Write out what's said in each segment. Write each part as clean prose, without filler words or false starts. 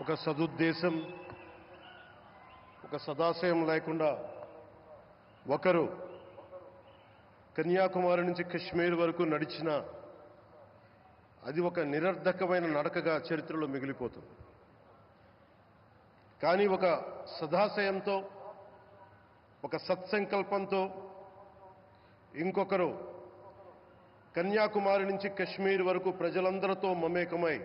ఒక సదుద్దేశం, ఒక సదాశయం లేకుండా ఒకరు కన్యాకుమారి నుంచి కశ్మీర్ వరకు నడిచిన అది ఒక నిరర్ధకమైన నడకగా చరిత్రలో మిగిలిపోతుంది. కానీ ఒక సదాశయంతో, ఒక సత్సంకల్పంతో ఇంకొకరు కన్యాకుమారి నుంచి కశ్మీర్ వరకు ప్రజలందరితో మమేకమై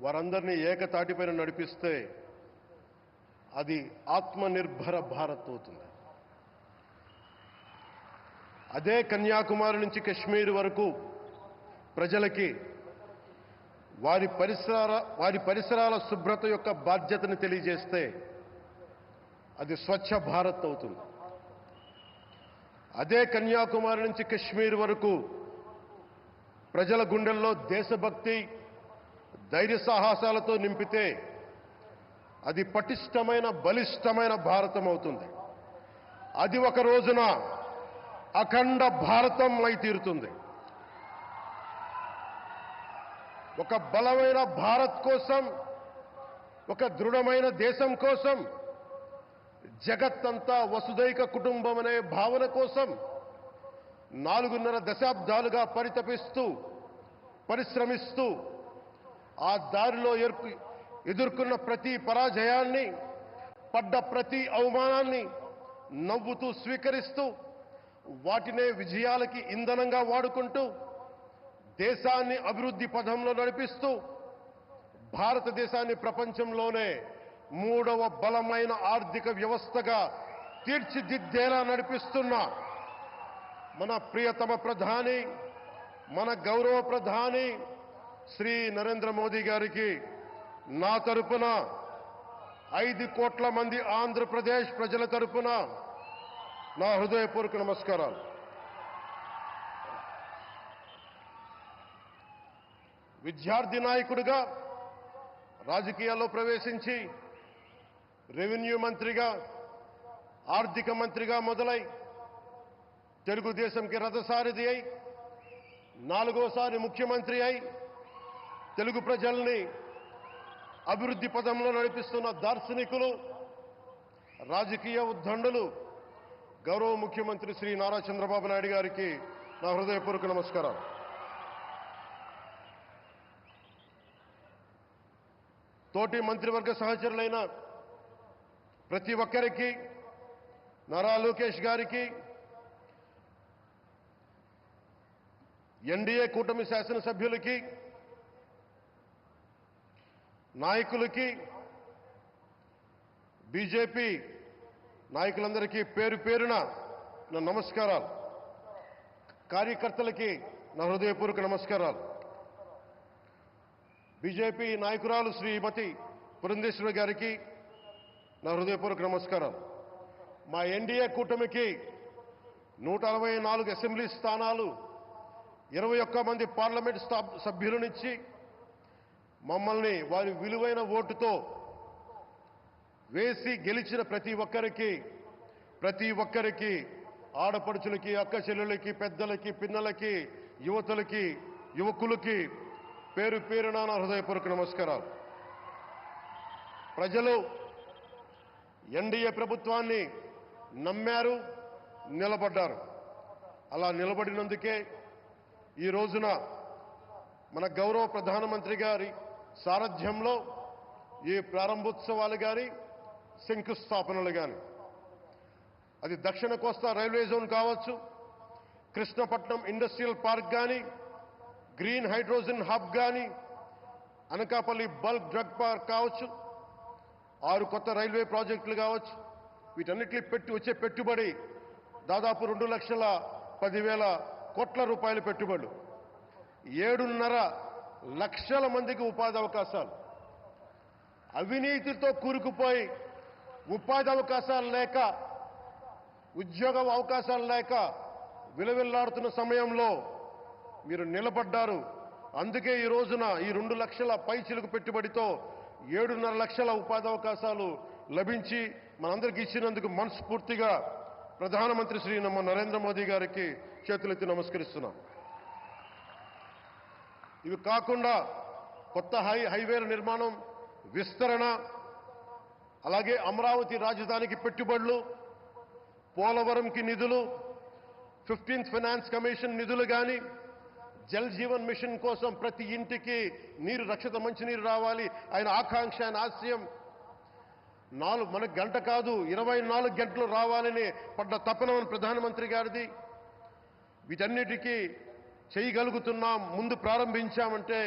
వారందరినీ ఏకతాటిపైన నడిపిస్తే అది ఆత్మనిర్భర భారత్ అవుతుంది. అదే కన్యాకుమారి నుంచి కశ్మీర్ వరకు ప్రజలకి వారి పరిసరాల శుభ్రత యొక్క బాధ్యతను తెలియజేస్తే అది స్వచ్ఛ భారత్ అవుతుంది. అదే కన్యాకుమారి నుంచి కశ్మీర్ వరకు ప్రజల గుండెల్లో దేశభక్తి, ధైర్య సాహసాలతో నింపితే అది పటిష్టమైన, బలిష్టమైన భారతం అవుతుంది. అది ఒక రోజున అఖండ భారతం అయి తీరుతుంది. ఒక బలమైన భారత్ కోసం, ఒక దృఢమైన దేశం కోసం, జగత్తంతా వసుదైక కుటుంబం అనే భావన కోసం 4.5 దశాబ్దాలుగా పరితపిస్తూ, పరిశ్రమిస్తూ ఆ దారిలో ఎదుర్కొన్న ప్రతి పరాజయాన్ని, పడ్డ ప్రతి అవమానాన్ని నవ్వుతూ స్వీకరిస్తూ, వాటినే విజయాలకి ఇంధనంగా వాడుకుంటూ, దేశాన్ని అభివృద్ధి పథంలో నడిపిస్తూ, భారతదేశాన్ని ప్రపంచంలోనే 3వ బలమైన ఆర్థిక వ్యవస్థగా తీర్చిదిద్దేలా నడిపిస్తున్న మన ప్రియతమ ప్రధాని, మన గౌరవ ప్రధాని శ్రీ నరేంద్ర మోదీ గారికి నా తరపున 5 కోట్ల మంది ఆంధ్రప్రదేశ్ ప్రజల తరపున నా హృదయపూర్వక నమస్కారాలు. విద్యార్థి నాయకుడిగా రాజకీయాల్లో ప్రవేశించి రెవెన్యూ మంత్రిగా, ఆర్థిక మంత్రిగా మొదలై తెలుగుదేశంకి రథసారథి అయి 4వసారి ముఖ్యమంత్రి అయి తెలుగు ప్రజల్ని అభివృద్ధి పదంలో నడిపిస్తున్న దార్శనికులు, రాజకీయ ఉద్దండులు గౌరవ ముఖ్యమంత్రి శ్రీ నారా చంద్రబాబు నాయుడు గారికి నా హృదయపూర్వక నమస్కారాలు. తోటి మంత్రివర్గ సహచరులైన ప్రతి ఒక్కరికి, నారా లోకేష్ గారికి, ఎన్డీఏ కూటమి శాసనసభ్యులకి, నాయకులకి, బీజేపీ నాయకులందరికీ పేరు పేరున నా నమస్కారాలు. కార్యకర్తలకి నా హృదయపూర్వక నమస్కారాలు. బీజేపీ నాయకురాలు శ్రీమతి పురంధేశ్వరి గారికి నా హృదయపూర్వక నమస్కారాలు. మా ఎన్డీఏ కూటమికి 164 అసెంబ్లీ స్థానాలు, 21 మంది పార్లమెంట్ సభ్యులనిచ్చి మమ్మల్ని వారి విలువైన ఓటుతో వేసి గెలిచిన ప్రతి ఒక్కరికి ఆడపడుచులకి, అక్క చెల్లెలకి, పెద్దలకి, పిన్నలకి, యువతులకి, యువకులకి పేరు పేరున నా హృదయపూర్వక నమస్కారాలు. ప్రజలు ఎన్డీఏ ప్రభుత్వాన్ని నమ్మారు, నిలబడ్డారు. అలా నిలబడినందుకే ఈ రోజున మన గౌరవ ప్రధానమంత్రి గారి సారథ్యంలో ఈ ప్రారంభోత్సవాలు కానీ, శంకుస్థాపనలు కానీ, అది దక్షిణ కోస్తా రైల్వే జోన్ కావచ్చు, కృష్ణపట్నం ఇండస్ట్రియల్ పార్క్ కానీ, గ్రీన్ హైడ్రోజన్ హబ్ కానీ, అనకాపల్లి బల్క్ డ్రగ్ పార్క్ కావచ్చు, 6 కొత్త రైల్వే ప్రాజెక్టులు కావచ్చు, వీటన్నిటిని వచ్చే పెట్టుబడి దాదాపు 2,10,000 కోట్ల రూపాయల పెట్టుబడులు, 7.5 లక్షల మందికి ఉపాధి అవకాశాలు. అవినీతితో కూరుకుపోయి ఉపాధి అవకాశాలు లేక, ఉద్యోగ అవకాశాలు లేక విలవిల్లాడుతున్న సమయంలో మీరు నిలబడ్డారు. అందుకే ఈ రోజున ఈ 2 లక్షల పైచిలుకు పెట్టుబడితో 7.5 లక్షల ఉపాధి అవకాశాలు లభించి మనందరికీ ఇచ్చినందుకు మనస్ఫూర్తిగా ప్రధానమంత్రి శ్రీ నరేంద్ర మోదీ గారికి చేతులెత్తి నమస్కరిస్తున్నాం. ఇవి కాకుండా కొత్త హైవేల నిర్మాణం విస్తరణ, అలాగే అమరావతి రాజధానికి పెట్టుబడులు, పోలవరంకి నిధులు, 15th ఫైనాన్స్ కమిషన్ నిధులు కానీ, జల్ జీవన్ మిషన్ కోసం ప్రతి ఇంటికి నీరు, రక్షిత మంచినీరు రావాలి ఆయన ఆకాంక్ష, ఆయన ఆశయం. మనకు గంట కాదు 24 గంటలు రావాలని పడ్డ తపన ప్రధానమంత్రి గారిది. వీటన్నిటికీ చేయగలుగుతున్నాం, ముందు ప్రారంభించామంటే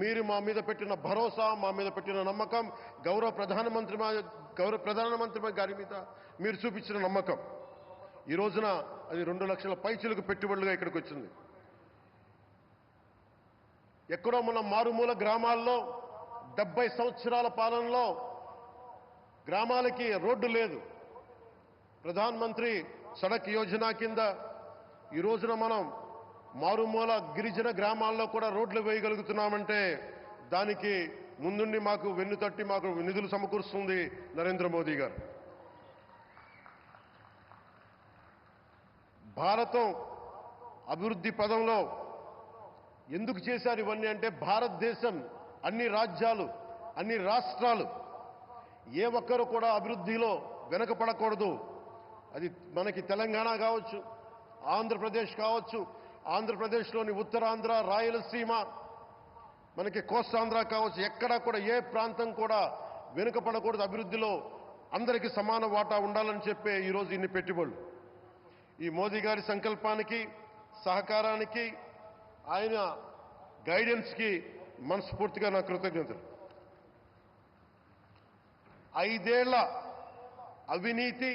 మీరు మా మీద పెట్టిన భరోసా, మా మీద పెట్టిన నమ్మకం, గౌరవ ప్రధానమంత్రి గారి మీద మీరు చూపించిన నమ్మకం. ఈ రోజున అది 2 లక్షల పైచిలకు పెట్టుబడులుగా ఇక్కడికి వచ్చింది. ఎక్కడో మన మారుమూల గ్రామాల్లో 70 సంవత్సరాల పాలనలో గ్రామాలకి రోడ్డు లేదు. ప్రధానమంత్రి సడక్ యోజన కింద ఈ రోజున మనం మారుమూల గిరిజన గ్రామాల్లో కూడా రోడ్లు వేయగలుగుతున్నామంటే దానికి ముందుండి మాకు వెన్నుతట్టి మాకు నిధులు సమకూరుస్తుంది నరేంద్ర మోదీ గారు. భారతం అభివృద్ధి పదంలో ఎందుకు చేశారు ఇవన్నీ అంటే, భారతదేశం అన్ని రాజ్యాలు, అన్ని రాష్ట్రాలు ఏ ఒక్కరు కూడా అభివృద్ధిలో వెనకపడకూడదు. అది మనకి తెలంగాణ కావచ్చు, ఆంధ్రప్రదేశ్ కావచ్చు, ఆంధ్రప్రదేశ్లోని ఉత్తరాంధ్ర, రాయలసీమ, మనకి కోస్తాంధ్ర కావచ్చు, ఎక్కడా కూడా ఏ ప్రాంతం కూడా వెనుకపడకూడదు. అభివృద్ధిలో అందరికీ సమాన వాటా ఉండాలని చెప్పే ఈరోజు ఇన్ని పెట్టుబడులు. ఈ మోదీ గారి సంకల్పానికి, సహకారానికి, ఆయన గైడెన్స్కి మనస్ఫూర్తిగా నా కృతజ్ఞతలు. 5 ఏళ్ల అవినీతి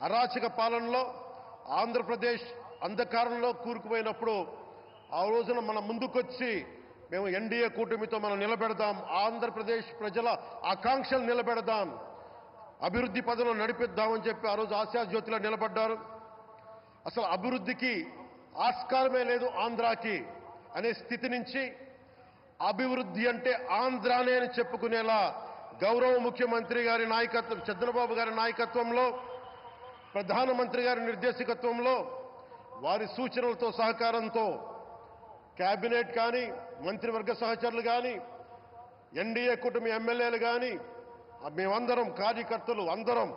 అరాచక పాలనలో ఆంధ్రప్రదేశ్ అంధకారంలో కూరుకుపోయినప్పుడు ఆ రోజున మన ముందుకొచ్చి మేము ఎన్డీఏ కూటమితో మనం నిలబెడదాం, ఆంధ్రప్రదేశ్ ప్రజల ఆకాంక్షలు నిలబెడదాం, అభివృద్ధి పదంలో నడిపిద్దామని చెప్పి ఆ రోజు ఆశాజ్యోతిలో నిలబడ్డారు. అసలు అభివృద్ధికి ఆస్కారమే లేదు ఆంధ్రాకి అనే స్థితి నుంచి అభివృద్ధి అంటే ఆంధ్రానే అని చెప్పుకునేలా గౌరవ ముఖ్యమంత్రి గారి నాయకత్వం, చంద్రబాబు గారి నాయకత్వంలో, ప్రధానమంత్రి గారి నిర్దేశకత్వంలో, వారి సూచనలతో సహకారంతో కేబినెట్ కానీ, మంత్రివర్గ సహచరులు కానీ, ఎన్డీఏ కూటమి ఎమ్మెల్యేలు కానీ, మేమందరం కార్యకర్తలు అందరం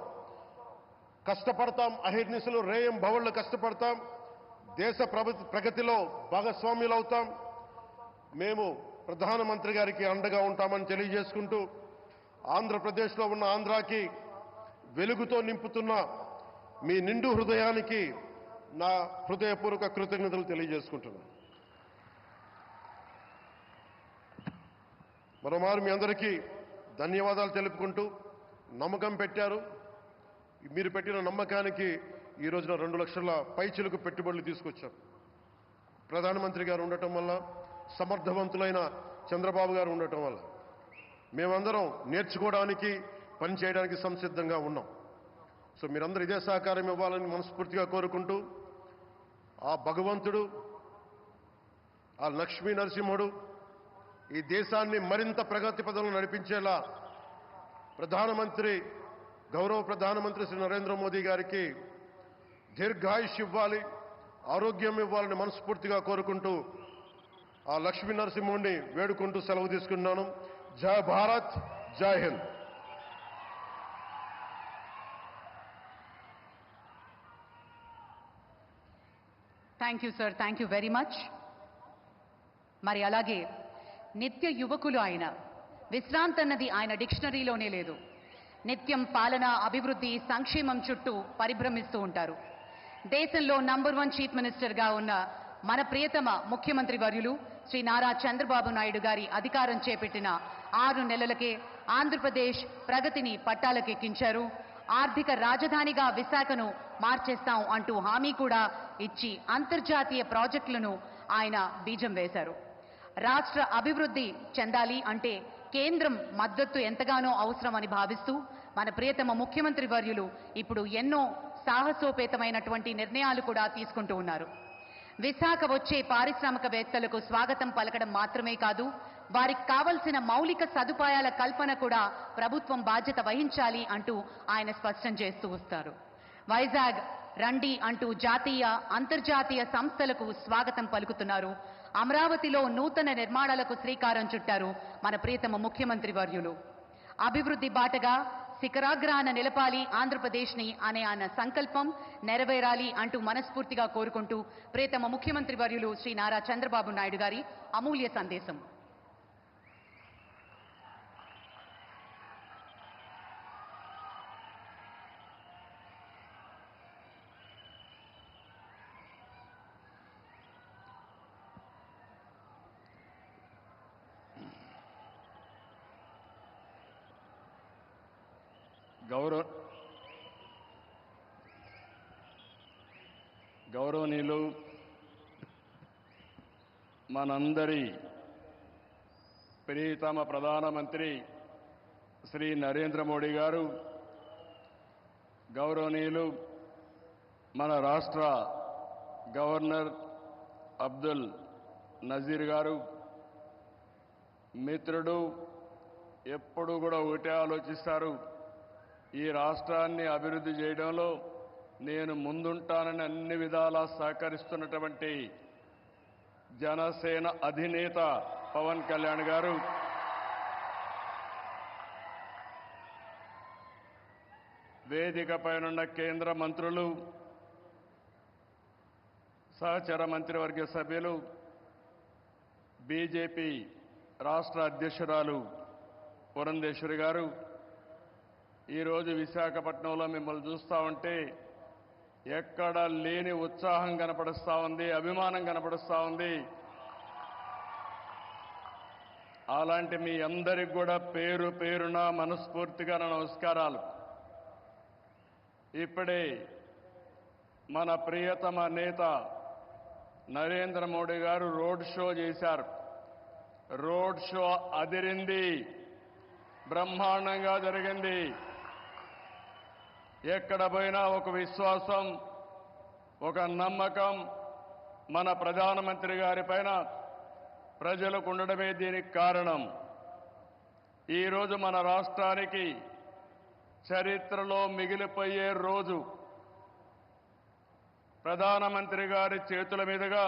కష్టపడతాం. అహిర్నిశలు రేయం భవళ్ళు కష్టపడతాం. దేశ ప్రగతిలో భాగస్వామ్యులవుతాం. మేము ప్రధానమంత్రి గారికి అండగా ఉంటామని తెలియజేసుకుంటూ, ఆంధ్రప్రదేశ్లో ఉన్న ఆంధ్రాకి వెలుగుతో నింపుతున్న మీ నిండు హృదయానికి నా హృదయపూర్వక కృతజ్ఞతలు తెలియజేసుకుంటున్నాను. మరోమారు మీ అందరికీ ధన్యవాదాలు తెలుపుకుంటూ, నమ్మకం పెట్టారు. మీరు పెట్టిన నమ్మకానికి ఈ రోజున 2 లక్షల పైచిలకు పెట్టుబడులు తీసుకొచ్చారు. ప్రధానమంత్రి గారు ఉండటం వల్ల, సమర్థవంతులైన చంద్రబాబు గారు ఉండటం వల్ల మేమందరం నేర్చుకోవడానికి, పనిచేయడానికి సంసిద్ధంగా ఉన్నాం. సో మీరందరూ ఇదే సహకారం ఇవ్వాలని మనస్ఫూర్తిగా కోరుకుంటూ, ఆ భగవంతుడు, ఆ లక్ష్మీ నరసింహుడు ఈ దేశాన్ని మరింత ప్రగతి పదంలో నడిపించేలా గౌరవ ప్రధానమంత్రి శ్రీ నరేంద్ర మోదీ గారికి దీర్ఘాయుష్ ఇవ్వాలి, ఆరోగ్యం ఇవ్వాలని మనస్ఫూర్తిగా కోరుకుంటూ, ఆ లక్ష్మీ నరసింహుడిని వేడుకుంటూ సెలవు తీసుకున్నాను. జై భారత్, జై Hind. Thank you sir, thank you very much. మరి అలాగే నిత్య యువకులు ఆయన, విశ్రాంతి అన్నది ఆయన డిక్షనరీలోనే లేదు. నిత్యం పాలన, అభివృద్ధి, సంక్షేమం చుట్టూ పరిభ్రమిస్తూ ఉంటారు. దేశంలో నంబర్ 1 చీఫ్ మినిస్టర్గా ఉన్న మన ప్రియతమ ముఖ్యమంత్రి వర్యులు శ్రీ నారా చంద్రబాబు నాయుడు గారి అధికారం చేపట్టిన 6 నెలలకే ఆంధ్రప్రదేశ్ ప్రగతిని పట్టాలకెక్కించారు. ఆర్థిక రాజధానిగా విశాఖను మార్చేస్తాం అంటూ హామీ కూడా ఇచ్చి అంతర్జాతీయ ప్రాజెక్టులను ఆయన బీజం వేశారు. రాష్ట్ర అభివృద్ధి చెందాలి అంటే కేంద్రం మద్దతు ఎంతగానో అవసరమని భావిస్తూ మన ప్రియతమ ముఖ్యమంత్రి వర్యులు ఇప్పుడు ఎన్నో సాహసోపేతమైనటువంటి నిర్ణయాలు కూడా తీసుకుంటూ ఉన్నారు. విశాఖ వచ్చే పారిశ్రామికవేత్తలకు స్వాగతం పలకడం మాత్రమే కాదు, వారికి కావలసిన మౌలిక సదుపాయాల కల్పన కూడా ప్రభుత్వం బాధ్యత వహించాలి అంటూ ఆయన స్పష్టం చేస్తూ వస్తారు. వైజాగ్ రండి అంటూ జాతీయ, అంతర్జాతీయ సంస్థలకు స్వాగతం పలుకుతున్నారు. అమరావతిలో నూతన నిర్మాణాలకు శ్రీకారం చుట్టారు మన ప్రియతమ ముఖ్యమంత్రి వర్యులు. అభివృద్ధి బాటగా శిఖరాగ్రాన నిలపాలి ఆంధ్రప్రదేశ్ని అనే ఆయన సంకల్పం నెరవేరాలి అంటూ మనస్ఫూర్తిగా కోరుకుంటూ ప్రియతమ ముఖ్యమంత్రి వర్యులు శ్రీ నారా చంద్రబాబు నాయుడు గారి అమూల్య సందేశం. గౌరవనీయులు మనందరి ప్రియతమ ప్రధానమంత్రి శ్రీ నరేంద్ర మోడీ గారు, గౌరవనీయులు మన రాష్ట్ర గవర్నర్ అబ్దుల్ నజీర్ గారు, మిత్రుడు, ఎప్పుడు కూడా ఒకటే ఆలోచిస్తారు, ఈ రాష్ట్రాన్ని అభివృద్ధి చేయడంలో నేను ముందుంటానని అన్ని విధాలా సహకరిస్తున్నటువంటి జనసేన అధినేత పవన్ కళ్యాణ్ గారు, వేదిక పైనున్న కేంద్ర మంత్రులు, సహచర మంత్రివర్గ సభ్యులు, బీజేపీ రాష్ట్ర అధ్యక్షురాలు పురంధేశ్వరి గారు, ఈరోజు విశాఖపట్నంలో మిమ్మల్ని చూస్తూ ఉంటే ఎక్కడ లేని ఉత్సాహం కనపడుస్తూ ఉంది, అభిమానం కనపడుస్తూ ఉంది. అలాంటి మీ అందరికి కూడా పేరు పేరున మనస్ఫూర్తిగా నా నమస్కారాలు. ఇప్పుడే మన ప్రియతమ నేత నరేంద్ర మోడీ గారు రోడ్ షో చేశారు. రోడ్ షో అదిరింది, బ్రహ్మాండంగా జరిగింది. ఎక్కడ పోయినా ఒక విశ్వాసం, ఒక నమ్మకం మన ప్రధానమంత్రి గారి పైన ప్రజలకు ఉండడమే దీనికి కారణం. ఈరోజు మన రాష్ట్రానికి చరిత్రలో మిగిలిపోయే రోజు. ప్రధానమంత్రి గారి చేతుల మీదుగా